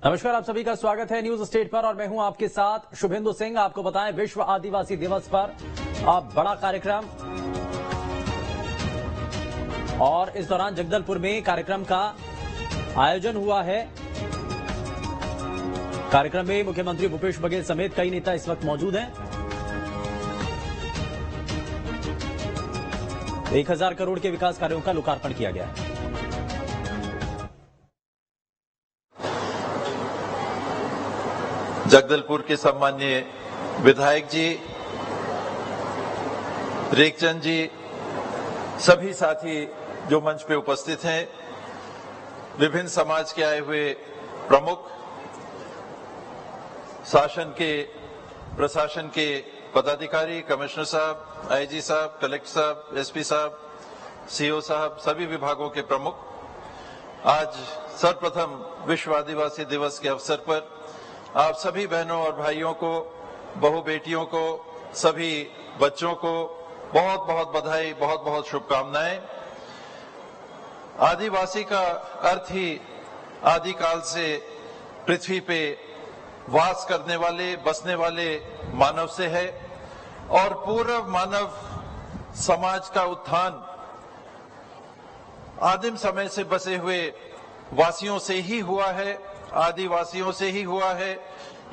नमस्कार, आप सभी का स्वागत है न्यूज स्टेट पर और मैं हूं आपके साथ शुभेंदु सिंह। आपको बताएं, विश्व आदिवासी दिवस पर बड़ा कार्यक्रम और इस दौरान जगदलपुर में कार्यक्रम का आयोजन हुआ है। कार्यक्रम में मुख्यमंत्री भूपेश बघेल समेत कई नेता इस वक्त मौजूद हैं। 1000 करोड़ के विकास कार्यों का लोकार्पण किया गया है। जगदलपुर के सम्माननीय विधायक जी, रेखचंद जी, सभी साथी जो मंच पे उपस्थित हैं, विभिन्न समाज के आए हुए प्रमुख, शासन के प्रशासन के पदाधिकारी, कमिश्नर साहब, आईजी साहब, कलेक्टर साहब, एसपी साहब, सीओ साहब, सभी विभागों के प्रमुख, आज सर्वप्रथम विश्व आदिवासी दिवस के अवसर पर आप सभी बहनों और भाइयों को, बहू बेटियों को, सभी बच्चों को बहुत बहुत बधाई, बहुत बहुत शुभकामनाएं। आदिवासी का अर्थ ही आदिकाल से पृथ्वी पे वास करने वाले, बसने वाले मानव से है और पूर्व मानव समाज का उत्थान आदिम समय से बसे हुए वासियों से ही हुआ है, आदिवासियों से ही हुआ है।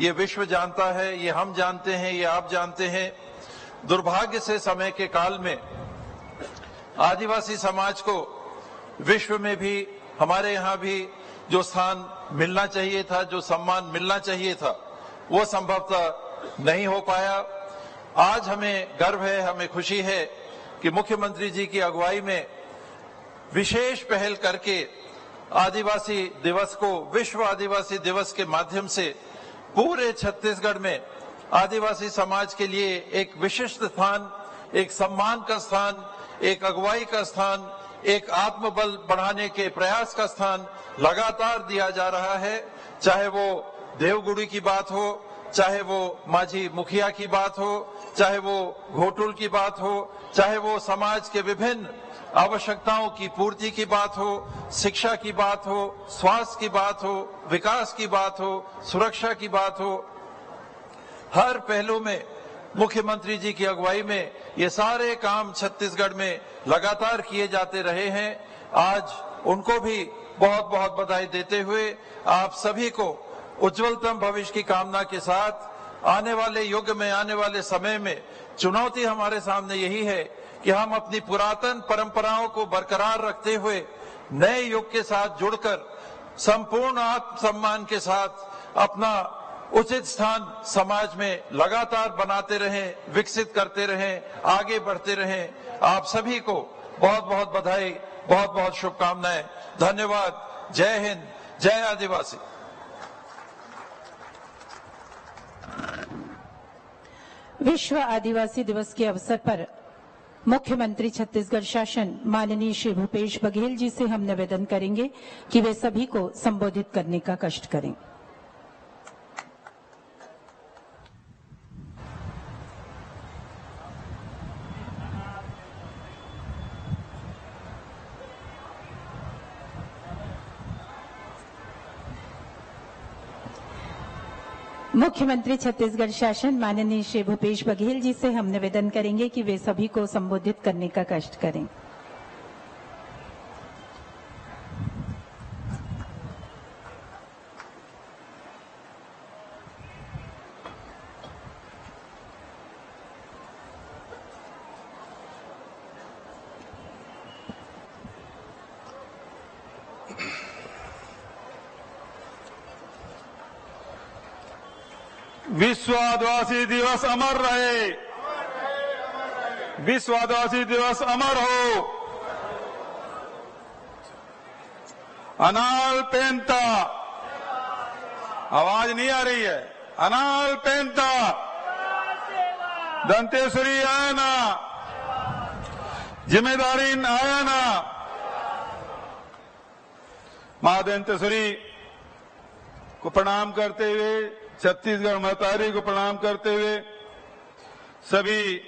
ये विश्व जानता है, ये हम जानते हैं, ये आप जानते हैं। दुर्भाग्य से समय के काल में आदिवासी समाज को विश्व में भी, हमारे यहाँ भी जो स्थान मिलना चाहिए था, जो सम्मान मिलना चाहिए था, वो संभवतः नहीं हो पाया। आज हमें गर्व है, हमें खुशी है कि मुख्यमंत्री जी की अगुवाई में विशेष पहल करके आदिवासी दिवस को विश्व आदिवासी दिवस के माध्यम से पूरे छत्तीसगढ़ में आदिवासी समाज के लिए एक विशिष्ट स्थान, एक सम्मान का स्थान, एक अगुवाई का स्थान, एक आत्मबल बढ़ाने के प्रयास का स्थान लगातार दिया जा रहा है। चाहे वो देवगुड़ी की बात हो, चाहे वो माझी मुखिया की बात हो, चाहे वो घोटुल की बात हो, चाहे वो समाज के विभिन्न आवश्यकताओं की पूर्ति की बात हो, शिक्षा की बात हो, स्वास्थ्य की बात हो, विकास की बात हो, सुरक्षा की बात हो, हर पहलू में मुख्यमंत्री जी की अगुवाई में ये सारे काम छत्तीसगढ़ में लगातार किए जाते रहे हैं। आज उनको भी बहुत बहुत बधाई देते हुए आप सभी को उज्जवलतम भविष्य की कामना के साथ आने वाले युग में, आने वाले समय में चुनौती हमारे सामने यही है कि हम अपनी पुरातन परंपराओं को बरकरार रखते हुए नए युग के साथ जुड़कर संपूर्ण आत्मसम्मान के साथ अपना उचित स्थान समाज में लगातार बनाते रहें, विकसित करते रहें, आगे बढ़ते रहें। आप सभी को बहुत बहुत बधाई, बहुत बहुत शुभकामनाएं। धन्यवाद। जय हिंद, जय आदिवासी। विश्व आदिवासी दिवस के अवसर पर मुख्यमंत्री छत्तीसगढ़ शासन माननीय श्री भूपेश बघेल जी से हम निवेदन करेंगे कि वे सभी को संबोधित करने का कष्ट करें। मुख्यमंत्री छत्तीसगढ़ शासन माननीय श्री भूपेश बघेल जी से हम निवेदन करेंगे कि वे सभी को संबोधित करने का कष्ट करें। विश्व आदिवासी दिवस अमर रहे, विश्व आदिवासी दिवस अमर हो। अनाल पेंता, आवाज नहीं आ रही है। अनाल पेंता, दंतेश्वरी आयना, जिम्मेदारी आयना। मां दंतेश्वरी को प्रणाम करते हुए, छत्तीसगढ़ महतारी को प्रणाम करते हुए सभी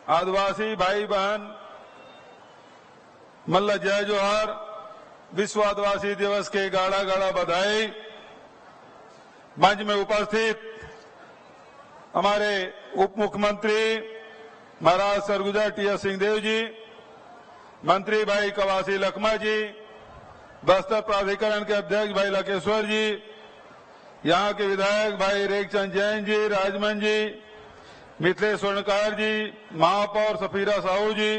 आदिवासी भाई बहन मल्ला जय जोहार। विश्व आदिवासी दिवस के गाढ़ा गाढ़ा बधाई। मंच में उपस्थित हमारे उप मुख्यमंत्री महाराज सरगुजा टी.एस. सिंहदेव जी, मंत्री भाई कवासी लखमा जी, बस्तर प्राधिकरण के अध्यक्ष भाई लकेश्वर जी, यहाँ के विधायक भाई रेखचंद जैन जी, राजमन जी, मिथिलेश स्वर्णकार जी, महापौर सफीरा साहू जी,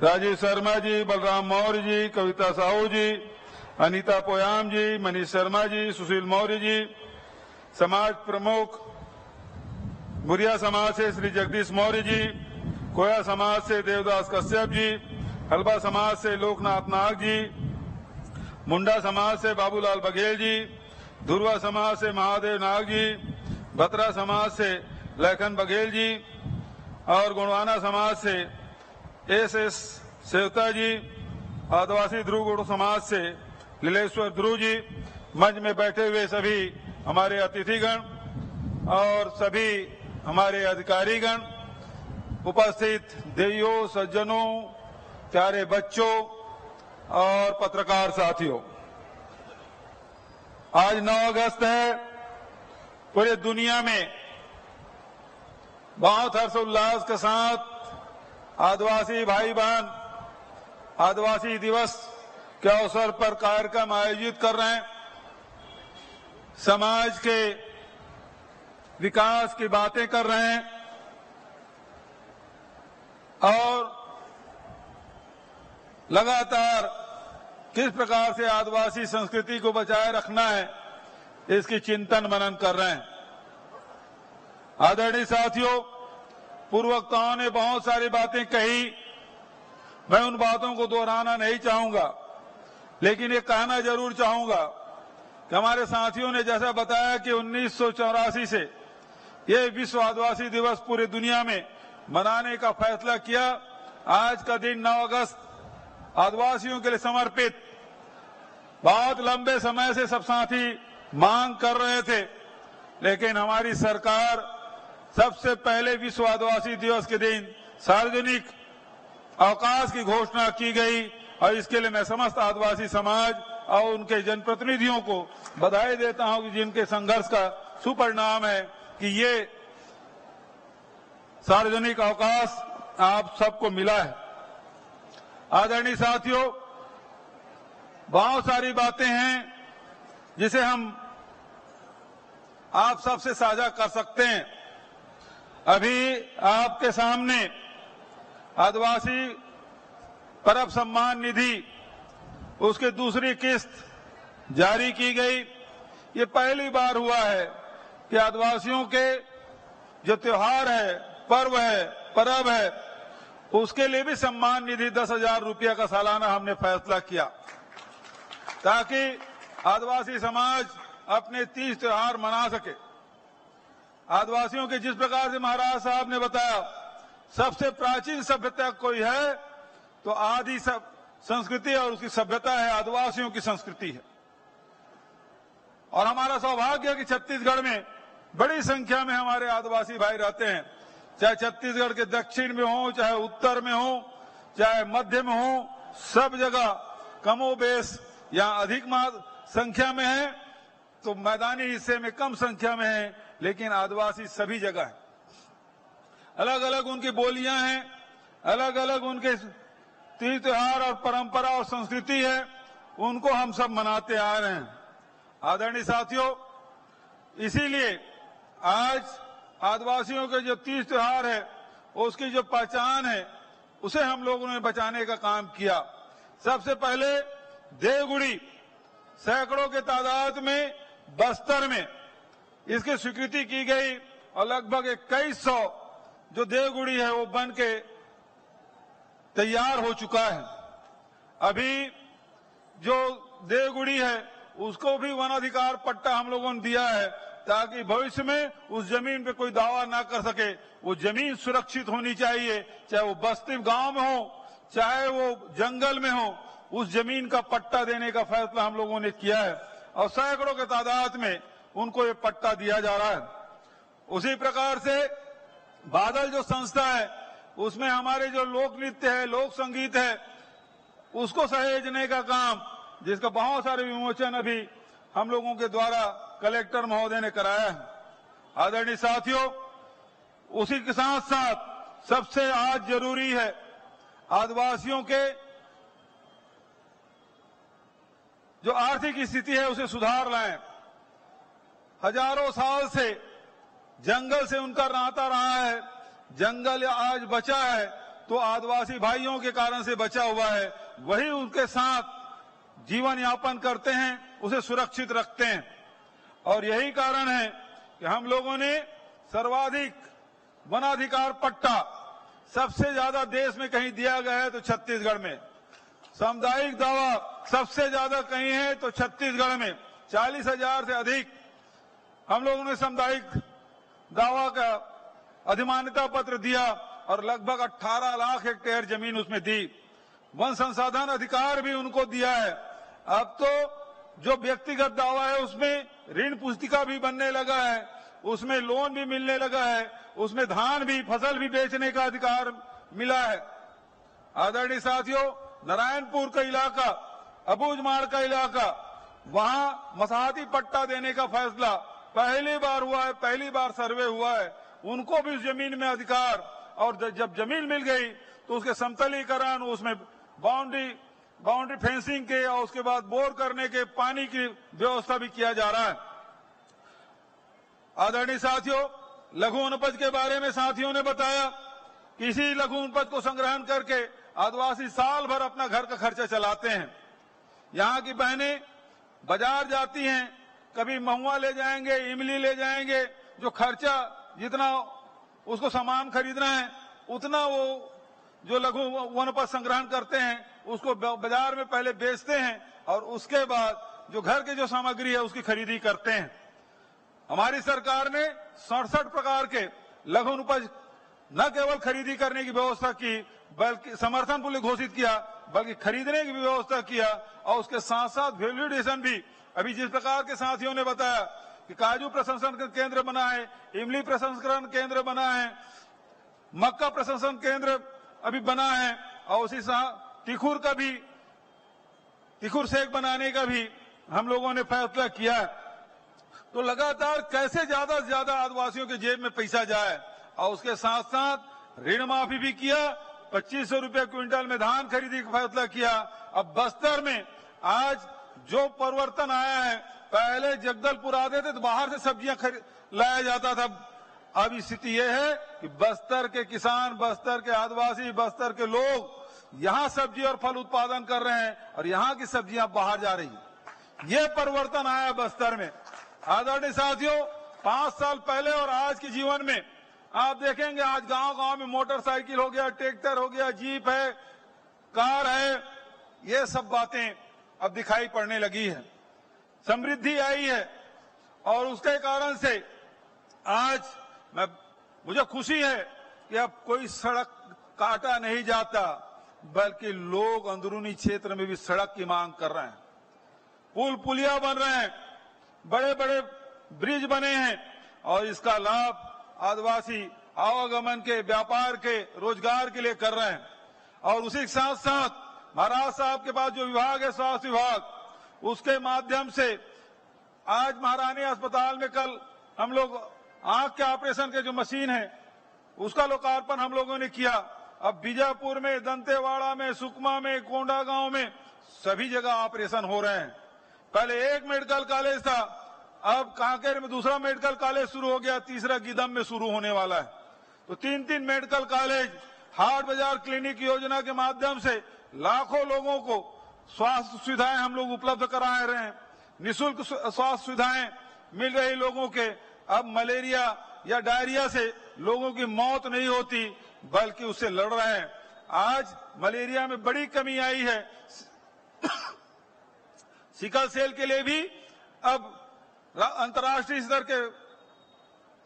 राजीव शर्मा जी, बलराम मौर्य जी, कविता साहू जी, अनीता पोयाम जी, मनीष शर्मा जी, सुशील मौर्य जी, समाज प्रमुख बुरिया समाज से श्री जगदीश मौर्य जी, कोया समाज से देवदास कश्यप जी, हलबा समाज से लोकनाथ नाग जी, मुंडा समाज से बाबूलाल बघेल जी, धुरवा समाज से महादेव नाग जी, बत्रा समाज से लखन बघेल जी और गुणवाना समाज से एस सेवता जी, आदिवासी ध्रुव गुण समाज से लीलेश्वर ध्रुव जी, मंच में बैठे हुए सभी हमारे अतिथिगण और सभी हमारे अधिकारीगण, उपस्थित देवियों, सज्जनों, प्यारे बच्चों और पत्रकार साथियों, आज 9 अगस्त है। पूरे दुनिया में बहुत हर्षोल्लास के साथ आदिवासी भाई बहन आदिवासी दिवस के अवसर पर कार्यक्रम आयोजित कर रहे हैं। समाज के विकास की बातें कर रहे हैं और लगातार किस प्रकार से आदिवासी संस्कृति को बचाए रखना है इसकी चिंतन मनन कर रहे हैं। आदरणीय साथियों, पूर्व वक्ताओं ने बहुत सारी बातें कही, मैं उन बातों को दोहराना नहीं चाहूंगा, लेकिन ये कहना जरूर चाहूंगा कि हमारे साथियों ने जैसा बताया कि 1984 से ये विश्व आदिवासी दिवस पूरे दुनिया में मनाने का फैसला किया। आज का दिन 9 अगस्त आदिवासियों के लिए समर्पित, बहुत लंबे समय से सब साथी मांग कर रहे थे, लेकिन हमारी सरकार सबसे पहले विश्व आदिवासी दिवस के दिन सार्वजनिक अवकाश की घोषणा की गई और इसके लिए मैं समस्त आदिवासी समाज और उनके जनप्रतिनिधियों को बधाई देता हूं कि जिनके संघर्ष का सुपरिणाम है कि ये सार्वजनिक अवकाश आप सबको मिला है। आदरणीय साथियों, बहुत सारी बातें हैं जिसे हम आप सबसे साझा कर सकते हैं। अभी आपके सामने आदिवासी परब सम्मान निधि उसकी दूसरी किस्त जारी की गई। ये पहली बार हुआ है कि आदिवासियों के जो त्योहार है, पर्व है, परब है, उसके लिए भी सम्मान निधि 10,000 रुपया का सालाना हमने फैसला किया, ताकि आदिवासी समाज अपने 30 त्योहार मना सके। आदिवासियों के जिस प्रकार से महाराज साहब ने बताया, सबसे प्राचीन सभ्यता कोई है तो आदि सब संस्कृति और उसकी सभ्यता है, आदिवासियों की संस्कृति है। और हमारा सौभाग्य है कि छत्तीसगढ़ में बड़ी संख्या में हमारे आदिवासी भाई रहते हैं, चाहे छत्तीसगढ़ के दक्षिण में हो, चाहे उत्तर में हो, चाहे मध्य में हो, सब जगह कमोबेश या अधिक संख्या में है, तो मैदानी हिस्से में कम संख्या में है, लेकिन आदिवासी सभी जगह है। अलग अलग उनकी बोलियां हैं, अलग अलग उनके तीज त्योहार और परंपरा और संस्कृति है, उनको हम सब मनाते आ रहे हैं। आदरणीय साथियों, इसीलिए आज आदिवासियों के जो तीज त्योहार है, उसकी जो पहचान है, उसे हम लोगों ने बचाने का काम किया। सबसे पहले देवगुड़ी, सैकड़ों के तादाद में बस्तर में इसकी स्वीकृति की गई और लगभग 2100 जो देवगुड़ी है वो बन के तैयार हो चुका है। अभी जो देवगुड़ी है उसको भी वन अधिकार पट्टा हम लोगों ने दिया है, ताकि भविष्य में उस जमीन पे कोई दावा ना कर सके। वो जमीन सुरक्षित होनी चाहिए, चाहे वो बस्ती गांव में हो, चाहे वो जंगल में हो, उस जमीन का पट्टा देने का फैसला हम लोगों ने किया है और सैकड़ों के तादाद में उनको ये पट्टा दिया जा रहा है। उसी प्रकार से बादल जो संस्था है, उसमें हमारे जो लोक नृत्य है, लोक संगीत है, उसको सहेजने का काम, जिसका बहुत सारे विमोचन अभी हम लोगों के द्वारा कलेक्टर महोदय ने कराया है। आदरणीय साथियों, उसी के साथ साथ सबसे आज जरूरी है आदिवासियों के जो आर्थिक स्थिति है उसे सुधार लाएं। हजारों साल से जंगल से उनका नाता रहा है, जंगल आज बचा है तो आदिवासी भाइयों के कारण से बचा हुआ है, वही उनके साथ जीवन यापन करते हैं, उसे सुरक्षित रखते हैं। और यही कारण है कि हम लोगों ने सर्वाधिक वनाधिकार पट्टा सबसे ज्यादा देश में कहीं दिया गया है तो छत्तीसगढ़ में, सामुदायिक दावा सबसे ज्यादा कहीं है तो छत्तीसगढ़ में 40,000 से अधिक हम लोगों ने सामुदायिक दावा का अधिमान्यता पत्र दिया और लगभग 18 लाख हेक्टेयर जमीन उसमें दी। वन संसाधन अधिकार भी उनको दिया है। अब तो जो व्यक्तिगत दावा है उसमें ऋण पुस्तिका भी बनने लगा है, उसमें लोन भी मिलने लगा है, उसमें धान भी फसल भी बेचने का अधिकार मिला है। आदरणीय साथियों, नारायणपुर का इलाका, अबूझमाड़ का इलाका, वहां मसाहती पट्टा देने का फैसला पहली बार हुआ है, पहली बार सर्वे हुआ है। उनको भी उस जमीन में अधिकार, और जब जमीन मिल गई तो उसके समतलीकरण, उसमें बाउंड्री फेंसिंग के और उसके बाद बोर करने के पानी की व्यवस्था भी किया जा रहा है। आदरणीय साथियों, लघु वनोपज के बारे में साथियों ने बताया कि इसी लघु वनोपज को संग्रहण करके आदिवासी साल भर अपना घर का खर्चा चलाते हैं। यहाँ की बहनें बाजार जाती हैं, कभी महुआ ले जाएंगे, इमली ले जाएंगे, जो खर्चा जितना उसको सामान खरीदना है उतना वो जो लघु वनोपज संग्रहण करते हैं उसको बाजार में पहले बेचते हैं और उसके बाद जो घर की जो सामग्री है उसकी खरीदी करते हैं। हमारी सरकार ने 67 प्रकार के लघु वनोपज न केवल खरीदी करने की व्यवस्था की बल्कि समर्थन मूल्य घोषित किया, बल्कि खरीदने की भी व्यवस्था किया और उसके साथ साथ वैल्यू एडिशन भी। अभी जिस प्रकार के साथियों ने बताया कि काजू प्रसंस्करण केंद्र बना है, इमली प्रसंस्करण केंद्र बना है, मक्का प्रसंस्करण केंद्र अभी बना है और उसी साथ तिखुर सेक बनाने का भी हम लोगों ने फैसला किया है। तो लगातार कैसे ज्यादा से ज्यादा आदिवासियों के जेब में पैसा जाए और उसके साथ साथ ऋण माफी भी किया। 2500 रुपये क्विंटल में धान खरीदी का फैसला किया। अब बस्तर में आज जो परिवर्तन आया है, पहले जगदलपुर आते थे तो बाहर से सब्जियां लाया जाता था। अब स्थिति यह है कि बस्तर के किसान, बस्तर के आदिवासी, बस्तर के लोग यहाँ सब्जी और फल उत्पादन कर रहे हैं और यहाँ की सब्जियां बाहर जा रही है। ये परिवर्तन आया बस्तर में। आदरणीय साथियों, 5 साल पहले और आज के जीवन में आप देखेंगे आज गांव-गांव में मोटरसाइकिल हो गया, ट्रैक्टर हो गया, जीप है, कार है, ये सब बातें अब दिखाई पड़ने लगी है। समृद्धि आई है और उसके कारण से आज मुझे खुशी है कि अब कोई सड़क काटा नहीं जाता, बल्कि लोग अंदरूनी क्षेत्र में भी सड़क की मांग कर रहे हैं। पुल पुलिया बन रहे हैं, बड़े बड़े ब्रिज बने हैं और इसका लाभ आदिवासी आवागमन के, व्यापार के, रोजगार के लिए कर रहे हैं। और उसी के साथ साथ महाराज साहब के पास जो विभाग है, स्वास्थ्य विभाग, उसके माध्यम से आज महारानी अस्पताल में कल हम लोग आंख के ऑपरेशन के जो मशीन है उसका लोकार्पण हम लोगों ने किया। अब बीजापुर में, दंतेवाड़ा में, सुकमा में, कोंडागांव में सभी जगह ऑपरेशन हो रहे हैं। पहले एक मेडिकल कॉलेज था, अब कांकेर में दूसरा मेडिकल कॉलेज शुरू हो गया, तीसरा गीदम में शुरू होने वाला है। तो 3-3 मेडिकल कॉलेज, हाट बाजार क्लिनिक योजना के माध्यम से लाखों लोगों को स्वास्थ्य सुविधाएं हम लोग उपलब्ध करा रहे हैं। निःशुल्क स्वास्थ्य सुविधाएं मिल रही लोगों के। अब मलेरिया या डायरिया से लोगों की मौत नहीं होती, बल्कि उससे लड़ रहे हैं। आज मलेरिया में बड़ी कमी आई है। सिकल सेल के लिए भी अब अंतर्राष्ट्रीय स्तर के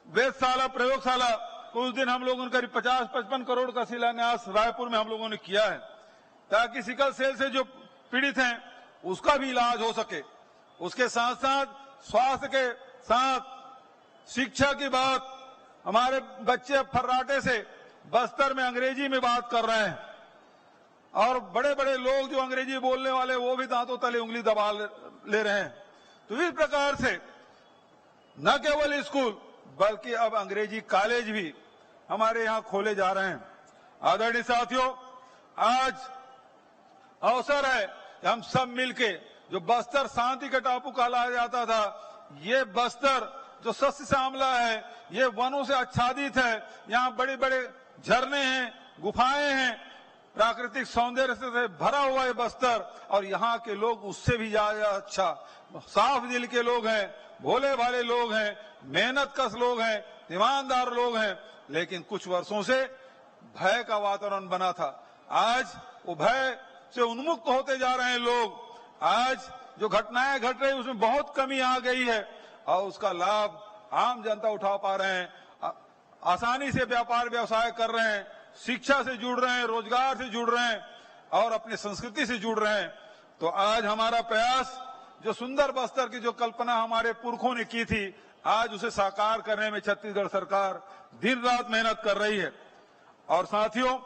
वेधशाला, प्रयोगशाला, कुछ दिन हम लोगों ने करीब 50-55 करोड़ का शिलान्यास रायपुर में हम लोगों ने किया है, ताकि सिकल सेल से जो पीड़ित हैं उसका भी इलाज हो सके। उसके साथ साथ स्वास्थ्य के साथ शिक्षा की बात, हमारे बच्चे फर्राटे से बस्तर में अंग्रेजी में बात कर रहे हैं और बड़े बड़े लोग जो अंग्रेजी बोलने वाले वो भी दांतों तले उंगली दबा ले रहे हैं। तो इस प्रकार से न केवल स्कूल बल्कि अब अंग्रेजी कॉलेज भी हमारे यहाँ खोले जा रहे हैं। आदरणीय साथियों, आज अवसर है कि हम सब मिलके जो बस्तर शांति का टापू कहा जाता था, ये बस्तर जो सस्य श्यामला है, ये वनों से आच्छादित है, यहाँ बड़े बड़े झरने हैं, गुफाएं हैं, प्राकृतिक सौंदर्य से भरा हुआ है बस्तर। और यहाँ के लोग उससे भी ज्यादा अच्छा साफ दिल के लोग हैं, भोले भाले लोग हैं, मेहनत कश लोग हैं, ईमानदार लोग हैं। लेकिन कुछ वर्षों से भय का वातावरण बना था। आज वो भय से उन्मुक्त होते जा रहे हैं लोग। आज जो घटनाएं घट रही उसमें बहुत कमी आ गई है और उसका लाभ आम जनता उठा पा रहे हैं। आसानी से व्यापार व्यवसाय कर रहे हैं, शिक्षा से जुड़ रहे हैं, रोजगार से जुड़ रहे हैं और अपनी संस्कृति से जुड़ रहे हैं। तो आज हमारा प्रयास, जो सुंदर बस्तर की जो कल्पना हमारे पुरखों ने की थी, आज उसे साकार करने में छत्तीसगढ़ सरकार दिन रात मेहनत कर रही है। और साथियों,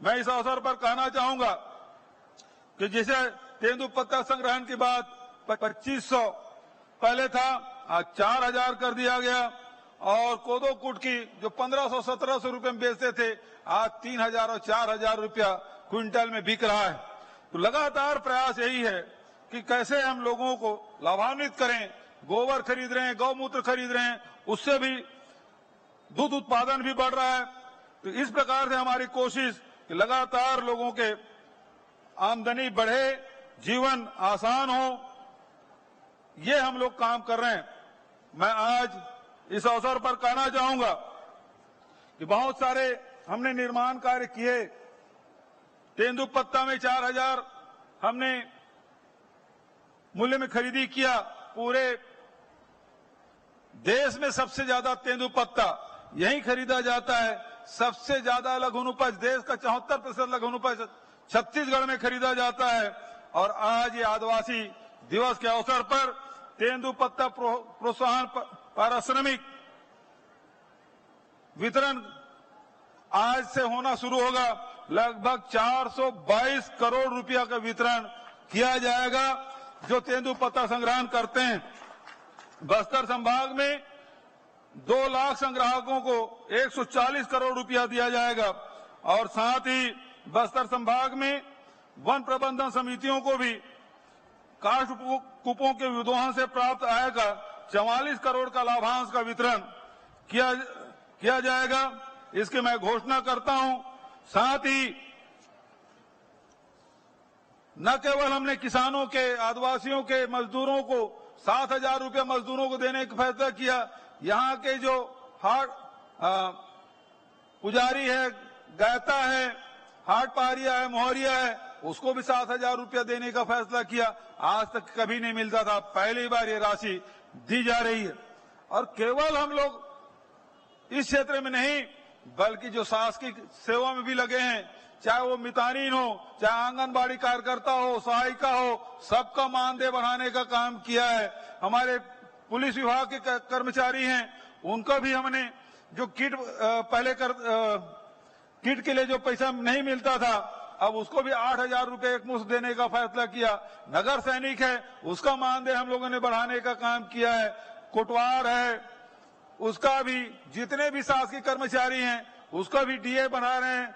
मैं इस अवसर पर कहना चाहूंगा कि जैसे तेंदुपत्ता संग्रहण की बात 2500 पहले था, आज 4000 कर दिया गया। और कोदो कूट की जो 1500-1700 रुपए में बेचते थे, आज 3000 और 4000 रुपया क्विंटल में बिक रहा है। तो लगातार प्रयास यही है कि कैसे हम लोगों को लाभान्वित करें। गोबर खरीद रहे हैं, गौमूत्र खरीद रहे हैं, उससे भी दूध उत्पादन भी बढ़ रहा है। तो इस प्रकार से हमारी कोशिश कि लगातार लोगों के आमदनी बढ़े, जीवन आसान हो, ये हम लोग काम कर रहे हैं। मैं आज इस अवसर पर कहना चाहूंगा कि बहुत सारे हमने निर्माण कार्य किए। तेंदुपत्ता में 4000 हमने मूल्य में खरीदी किया। पूरे देश में सबसे ज्यादा तेंदुपत्ता यहीं खरीदा जाता है। सबसे ज्यादा लघुन उपज, देश का 74% लघुन उपज छत्तीसगढ़ में खरीदा जाता है। और आज ये आदिवासी दिवस के अवसर पर तेंदुपत्ता प्रोत्साहन पारिश्रमिक वितरण आज से होना शुरू होगा। लगभग 422 करोड़ रुपया का वितरण किया जाएगा जो तेंदुपत्ता संग्रहण करते हैं। बस्तर संभाग में 2 लाख संग्राहकों को 140 करोड़ रुपया दिया जाएगा। और साथ ही बस्तर संभाग में वन प्रबंधन समितियों को भी काष्ठ कूपों के विद्रोहन से प्राप्त आय का 44 करोड़ का लाभांश का वितरण किया जाएगा। इसकी मैं घोषणा करता हूं। साथ ही न केवल हमने किसानों के, आदिवासियों के मजदूरों को 7000 रुपये मजदूरों को देने का फैसला किया। यहाँ के जो हाट पुजारी है, गायता है, हाट पहाड़िया है, मोहरिया है, उसको भी 7000 रुपया देने का फैसला किया। आज तक कभी नहीं मिलता था, पहली बार ये राशि दी जा रही है। और केवल हम लोग इस क्षेत्र में नहीं बल्कि जो शासकीय सेवा में भी लगे हैं, चाहे वो मितानिन हो, चाहे आंगनबाड़ी कार्यकर्ता हो, सहायिका हो, सबका मानदेय बढ़ाने का काम किया है। हमारे पुलिस विभाग के कर्मचारी हैं, उनका भी हमने जो किट पहले किट के लिए जो पैसा नहीं मिलता था, अब उसको भी 8000 रुपये एक मुश्त देने का फैसला किया। नगर सैनिक है, उसका मानदेय हम लोगों ने बढ़ाने का काम किया है। कोटवार है, उसका भी, जितने भी शासकीय कर्मचारी हैं उसका भी डीए बना रहे हैं।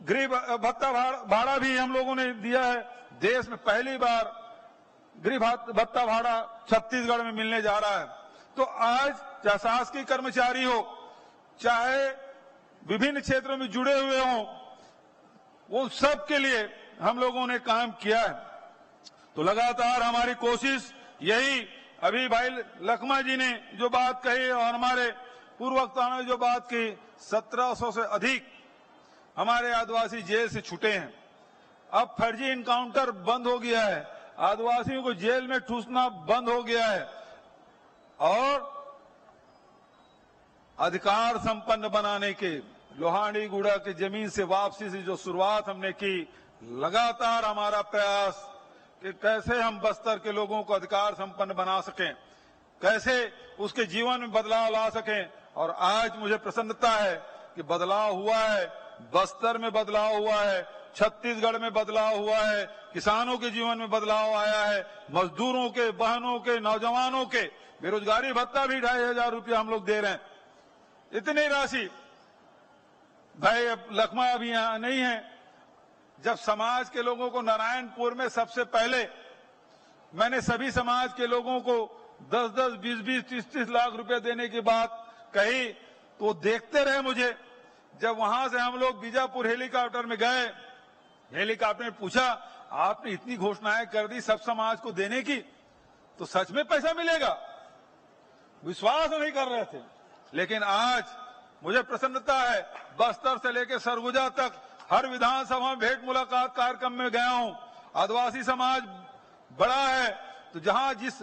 गृह भत्ता भाड़ा भी हम लोगों ने दिया है। देश में पहली बार गृह भत्ता भाड़ा छत्तीसगढ़ में मिलने जा रहा है। तो आज चाहे शासकीय कर्मचारी हो, चाहे विभिन्न क्षेत्रों में जुड़े हुए हों, वो सब के लिए हम लोगों ने काम किया है। तो लगातार हमारी कोशिश यही, अभी भाई लखमा जी ने जो बात कही और हमारे पूर्व वक्ताओं ने जो बात की, 1700 से अधिक हमारे आदिवासी जेल से छूटे हैं। अब फर्जी इनकाउंटर बंद हो गया है, आदिवासियों को जेल में ठूसना बंद हो गया है और अधिकार संपन्न बनाने के लोहांडी गुड़ा की जमीन से वापसी से जो शुरुआत हमने की, लगातार हमारा प्रयास कि कैसे हम बस्तर के लोगों को अधिकार संपन्न बना सकें, कैसे उसके जीवन में बदलाव ला सकें। और आज मुझे प्रसन्नता है कि बदलाव हुआ है, बस्तर में बदलाव हुआ है, छत्तीसगढ़ में बदलाव हुआ है, किसानों के जीवन में बदलाव आया है, मजदूरों के, बहनों के, नौजवानों के बेरोजगारी भत्ता भी 2500 रुपया हम लोग दे रहे हैं। इतनी राशि भाई, अब लखमा अभी यहां नहीं है। जब समाज के लोगों को नारायणपुर में सबसे पहले मैंने सभी समाज के लोगों को 10-10, 20-20, 30-30 लाख रुपए देने की बात कही तो देखते रहे मुझे। जब वहां से हम लोग बीजापुर हेलीकॉप्टर में गए, हेलीकॉप्टर में पूछा, आपने इतनी घोषणाएं कर दी सब समाज को देने की, तो सच में पैसा मिलेगा? विश्वास नहीं कर रहे थे। लेकिन आज मुझे प्रसन्नता है, बस्तर से लेकर सरगुजा तक हर विधानसभा में भेंट मुलाकात कार्यक्रम में गया हूं। आदिवासी समाज बड़ा है, तो जहां जिस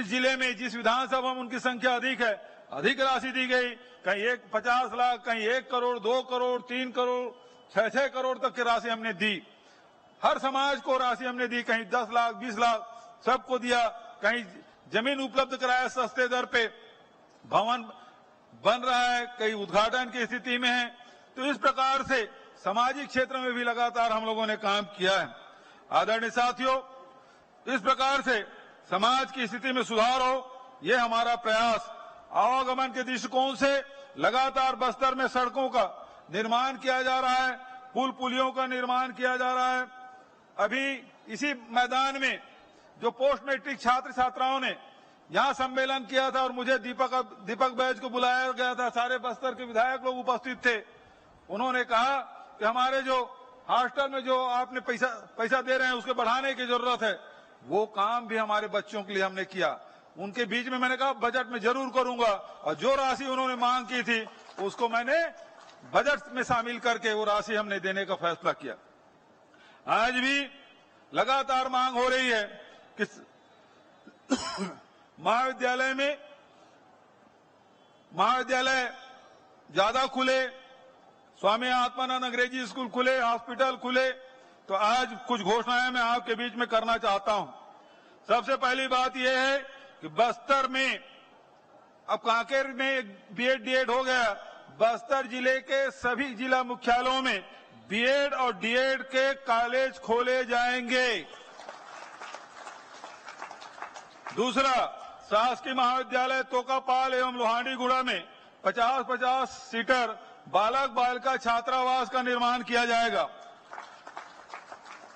जिले में, जिस विधानसभा में उनकी संख्या अधिक है, अधिक राशि दी गई। कहीं 50 लाख, कहीं 1 करोड़, 2 करोड़, 3 करोड़, 6 करोड़ तक की राशि हमने दी। हर समाज को राशि हमने दी, कहीं 10 लाख, 20 लाख सबको दिया। कहीं जमीन उपलब्ध कराया सस्ते दर पे, भवन बन रहा है, कई उद्घाटन की स्थिति में है। तो इस प्रकार से सामाजिक क्षेत्र में भी लगातार हम लोगों ने काम किया है। आदरणीय साथियों, इस प्रकार से समाज की स्थिति में सुधार हो, ये हमारा प्रयास। आवागमन के दृष्टिकोण से लगातार बस्तर में सड़कों का निर्माण किया जा रहा है, पुल पुलियों का निर्माण किया जा रहा है। अभी इसी मैदान में जो पोस्ट मैट्रिक छात्र छात्राओं ने यहां सम्मेलन किया था और मुझे दीपक बैज को बुलाया गया था, सारे बस्तर के विधायक लोग उपस्थित थे। उन्होंने कहा कि हमारे जो हॉस्टल में जो आपने पैसा दे रहे हैं उसके बढ़ाने की जरूरत है। वो काम भी हमारे बच्चों के लिए हमने किया। उनके बीच में मैंने कहा बजट में जरूर करूंगा, और जो राशि उन्होंने मांग की थी उसको मैंने बजट में शामिल करके वो राशि हमने देने का फैसला किया। आज भी लगातार मांग हो रही है कि महाविद्यालय ज्यादा खुले, स्वामी आत्मानंद अंग्रेजी स्कूल खुले, हॉस्पिटल खुले। तो आज कुछ घोषणाएं मैं आपके बीच में करना चाहता हूं। सबसे पहली बात यह है कि बस्तर में, अब कांकेर में बीएड डीएड हो गया, बस्तर जिले के सभी जिला मुख्यालयों में बीएड और डीएड के कॉलेज खोले जाएंगे। दूसरा, शासकीय महाविद्यालय तोकापाल एवं लोहांडीगुड़ा में 50-50 सीटर बालक बालिका छात्रावास का निर्माण किया जाएगा।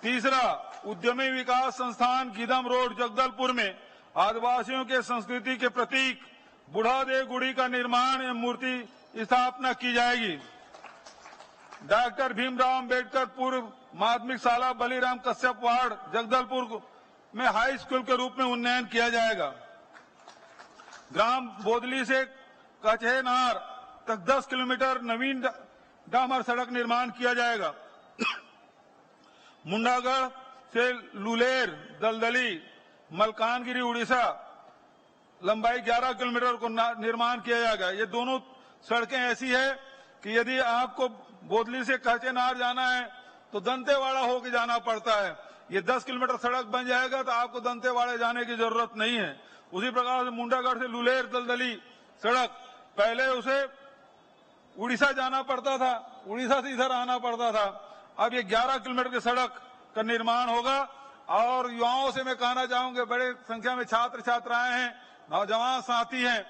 तीसरा, उद्यमी विकास संस्थान गीदम रोड जगदलपुर में आदिवासियों के संस्कृति के प्रतीक बुढ़ादेव गुड़ी का निर्माण एवं मूर्ति स्थापना की जाएगी। डॉक्टर भीमराव अंबेडकर पूर्व माध्यमिक शाला बलीराम कश्यप वार्ड जगदलपुर में हाई स्कूल के रूप में उन्नयन किया जाएगा। ग्राम बोदली से कचहेनार तक 10 किलोमीटर नवीन डामर सड़क निर्माण किया जाएगा। मुंडागढ़ से लुलेर दलदली मलकानगिरी उड़ीसा लंबाई 11 किलोमीटर को निर्माण किया जाएगा। ये दोनों सड़कें ऐसी है कि यदि आपको बोदली से कचहेनार जाना है तो दंतेवाड़ा होकर जाना पड़ता है। ये 10 किलोमीटर सड़क बन जाएगा तो आपको दंतेवाड़ा जाने की जरूरत नहीं है। उसी प्रकार से मुंडागढ़ से लुलेर दलदली सड़क, पहले उसे उड़ीसा जाना पड़ता था, उड़ीसा से इधर आना पड़ता था। अब ये 11 किलोमीटर की सड़क का निर्माण होगा। और युवाओं से मैं कहना चाहूंगा, बड़े संख्या में छात्र छात्राएं हैं, नौजवान साथी हैं।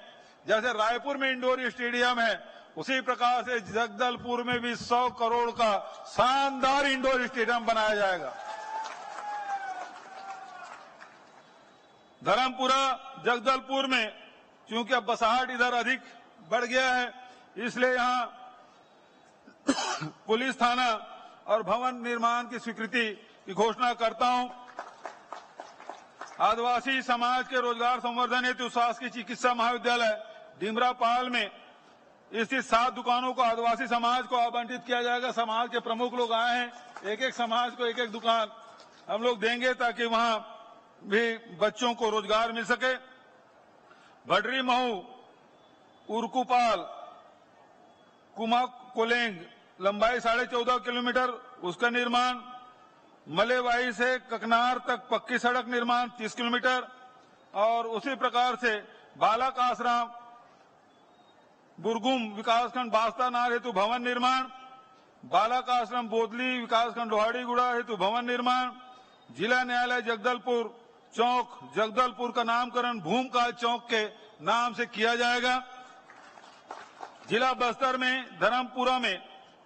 जैसे रायपुर में इंडोर स्टेडियम है, उसी प्रकार से जगदलपुर में भी 100 करोड़ का शानदार इंडोर स्टेडियम बनाया जाएगा। धर्मपुरा जगदलपुर में चूंकि अब बसाहट इधर अधिक बढ़ गया है, इसलिए यहां पुलिस थाना और भवन निर्माण की स्वीकृति की घोषणा करता हूं। आदिवासी समाज के रोजगार संवर्धन हेतु शासकीय चिकित्सा महाविद्यालय डिमरापाल में स्थित 7 दुकानों को आदिवासी समाज को आवंटित किया जाएगा। समाज के प्रमुख लोग आए हैं, एक समाज को एक दुकान हम लोग देंगे ताकि वहां भी बच्चों को रोजगार मिल सके। भडरी महू उर्कुपाल कुमा कोलेंग लंबाई 14.5 किलोमीटर, उसका निर्माण। मलेवाई से ककनार तक पक्की सड़क निर्माण 30 किलोमीटर। और उसी प्रकार से बालक आश्रम बुरगुम विकासखंड बास्तानार हेतु भवन निर्माण। बालक आश्रम बोदली विकासखंड लोहाड़ीगुड़ा हेतु भवन निर्माण, जिला न्यायालय जगदलपुर चौक जगदलपुर का नामकरण भूमकाल चौक के नाम से किया जाएगा। जिला बस्तर में धर्मपुरा में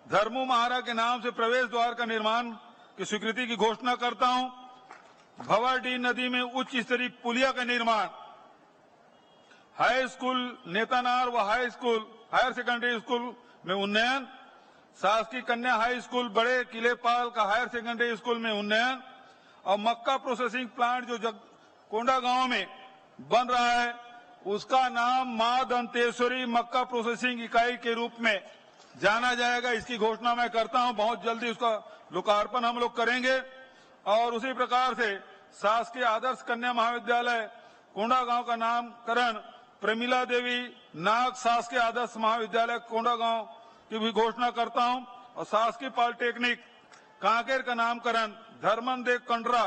धर्मू महारा के नाम से प्रवेश द्वार का निर्माण की स्वीकृति की घोषणा करता हूं। भंवरडीह नदी में उच्च स्तरीय पुलिया का निर्माण, हाई स्कूल नेतानार व हायर सेकेंडरी स्कूल में उन्नयन, शासकीय कन्या हाई स्कूल बड़े किलेपाल का हायर सेकेंडरी स्कूल में उन्नयन और मक्का प्रोसेसिंग प्लांट जो कोंडा गांव में बन रहा है उसका नाम मां दंतेश्वरी मक्का प्रोसेसिंग इकाई के रूप में जाना जाएगा। इसकी घोषणा मैं करता हूं। बहुत जल्दी उसका लोकार्पण हम लोग करेंगे। और उसी प्रकार से शासकीय आदर्श कन्या महाविद्यालय कोंडा गांव का नामकरण प्रमिला देवी नाग शासकीय आदर्श महाविद्यालय कोंडा गांव की भी घोषणा करता हूं। और शासकीय पॉलिटेक्निक कांकेर का नामकरण धर्मन देव कंडरा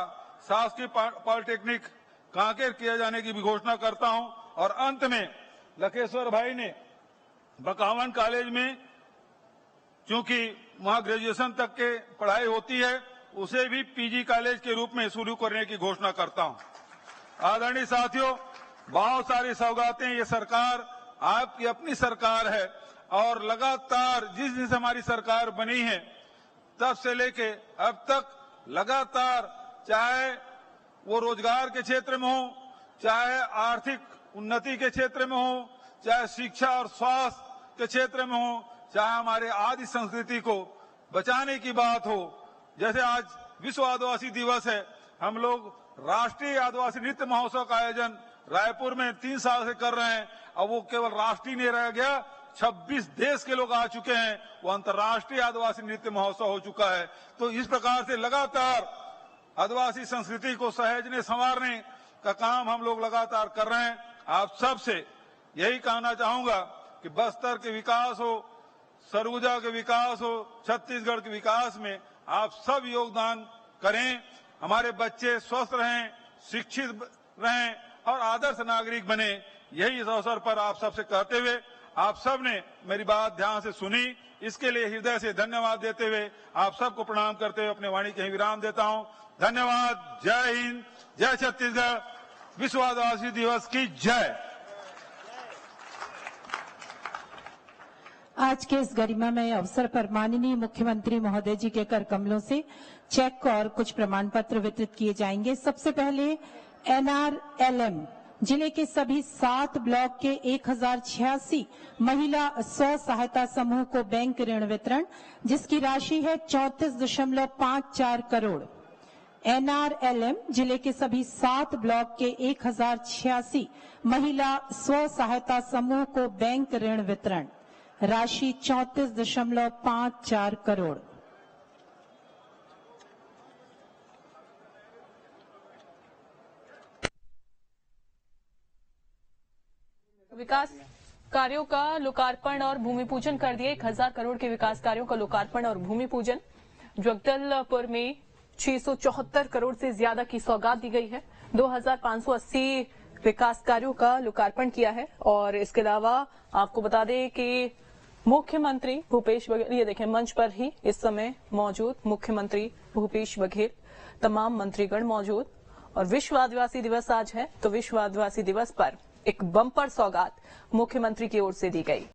शासकीय पॉलिटेक्निक कांकेर किए जाने की भी घोषणा करता हूं। और अंत में लखेश्वर भाई ने बकावन कॉलेज में चूंकि वहां ग्रेजुएशन तक के पढ़ाई होती है उसे भी पीजी कॉलेज के रूप में शुरू करने की घोषणा करता हूं। आदरणीय साथियों, बहुत सारी सौगातें ये सरकार आपकी अपनी सरकार है और लगातार जिस दिन से हमारी सरकार बनी है तब से लेके अब तक लगातार चाहे वो रोजगार के क्षेत्र में हो, चाहे आर्थिक उन्नति के क्षेत्र में हो, चाहे शिक्षा और स्वास्थ्य के क्षेत्र में हो, चाहे हमारे आदि संस्कृति को बचाने की बात हो। जैसे आज विश्व आदिवासी दिवस है, हम लोग राष्ट्रीय आदिवासी नृत्य महोत्सव का आयोजन रायपुर में 3 साल से कर रहे हैं और वो केवल राष्ट्रीय नहीं रह गया, 26 देश के लोग आ चुके हैं, वो अंतर्राष्ट्रीय आदिवासी नृत्य महोत्सव हो चुका है। तो इस प्रकार से लगातार आदिवासी संस्कृति को सहेजने संवारने का काम हम लोग लगातार कर रहे हैं। आप सबसे यही कहना चाहूंगा कि बस्तर के विकास हो, सरगुजा के विकास हो, छत्तीसगढ़ के विकास में आप सब योगदान करें। हमारे बच्चे स्वस्थ रहें, शिक्षित रहें और आदर्श नागरिक बने। यही इस अवसर पर आप सबसे कहते हुए आप सब ने मेरी बात ध्यान से सुनी, इसके लिए हृदय से धन्यवाद देते हुए आप सबको प्रणाम करते हुए अपने वाणी के विराम देता हूं। धन्यवाद। जय हिंद, जय छत्तीसगढ़, विश्व आदिवासी दिवस की जय। आज के इस गरिमामय अवसर पर माननीय मुख्यमंत्री महोदय जी के कर कमलों से चेक और कुछ प्रमाण पत्र वितरित किए जाएंगे। सबसे पहले NRLM जिले के सभी 7 ब्लॉक के 1086 महिला स्व सहायता समूह को बैंक ऋण वितरण, जिसकी राशि है 34.54 करोड़। NRLM जिले के सभी 7 ब्लॉक के 1086 महिला स्व सहायता समूह को बैंक ऋण वितरण, राशि 34.54 करोड़। विकास कार्यों का लोकार्पण और भूमि पूजन कर दिए। 1000 करोड़ के विकास कार्यों का लोकार्पण और भूमि पूजन। जगदलपुर में 674 करोड़ से ज्यादा की सौगात दी गई है। 2580 विकास कार्यों का लोकार्पण किया है। और इसके अलावा आपको बता दें कि मुख्यमंत्री भूपेश बघेल, ये देखें मंच पर ही इस समय मौजूद मुख्यमंत्री भूपेश बघेल, तमाम मंत्रीगण मौजूद। और विश्व आदिवासी दिवस आज है, तो विश्व आदिवासी दिवस पर एक बम्पर सौगात मुख्यमंत्री की ओर से दी गई।